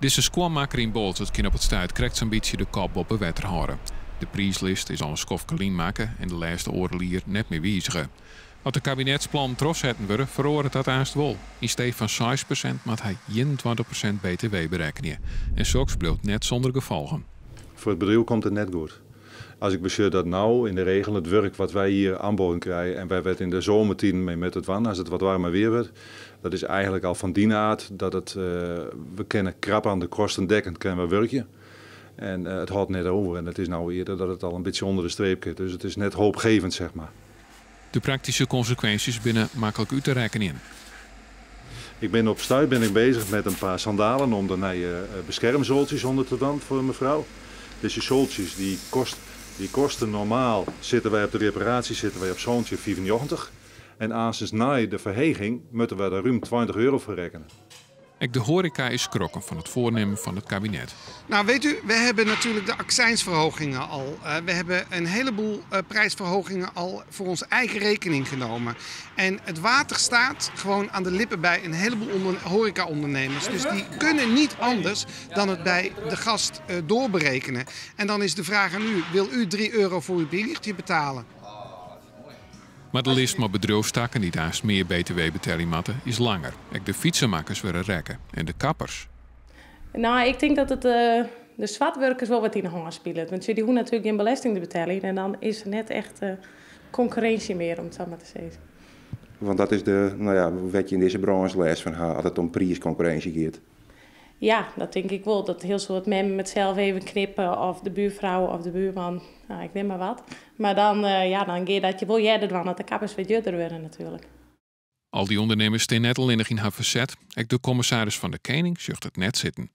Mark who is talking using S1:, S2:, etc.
S1: Deze squammaker in Bolt kan op het stuit krijgt zo'n beetje de kop op het wetter houden. De prijslist is al een schofje klein maken en de laatste oorlier net meer wijzigen. Als de kabinetsplan terugzetten worden, verhoort dat aanst wel. In steeds van 6% moet hij 21% btw berekenen. En zoks blijft net zonder gevolgen.
S2: Voor het bedrijf komt het net goed. Als ik bestuur dat nou in de regel het werk wat wij hier aanboden krijgen en wij werd in de zomertien mee met het wan, als het wat warmer weer werd, dat is eigenlijk al van die aard dat we kennen krap aan de kosten dekkend kunnen we werken. En het houdt net over en het is nou eerder dat het al een beetje onder de streep zit. Dus het is net hoopgevend, zeg maar.
S1: De praktische consequenties binnen makkelijk uit te rekenen.
S2: Ik ben op stuit bezig met een paar sandalen om daarna beschermzooltjes onder te doen voor mevrouw. Dus die zooltjes die kosten normaal, zitten wij op de reparatie zitten wij op zoontje 95. En aanstonds na de verheging moeten we daar ruim €20 voor rekenen.
S1: Ook de horeca is schrokken van het voornemen van het kabinet.
S3: Nou weet u, we hebben natuurlijk de accijnsverhogingen al. We hebben een heleboel prijsverhogingen al voor onze eigen rekening genomen. En het water staat gewoon aan de lippen bij een heleboel horecaondernemers. Dus die kunnen niet anders dan het bij de gast doorberekenen. En dan is de vraag aan u, wil u €3 voor uw biertje betalen?
S1: Maar de lijst met bedrijfstakken die daarnaast meer btw betalen moeten is langer. Ook de fietsenmakers willen rekken en de kappers.
S4: Nou, ik denk dat het de zwartwerkers wel wat in de hand spelen. Want die hoeven natuurlijk geen belasting te betalen. En dan is er net echt concurrentie meer, om het zo maar te zeggen.
S5: Want dat is wat je in deze branche leest van als het om prijsconcurrentie gaat.
S4: Ja, dat denk ik wel. Dat heel soort mensen met zelf even knippen of de buurvrouw of de buurman. Nou, ik neem maar wat. Maar dan ga dat je wel jij doen, dat de kappers weer duurder worden natuurlijk.
S1: Al die ondernemers staan net al in haar verzet. Ook de commissaris van de Koning zucht het net zitten.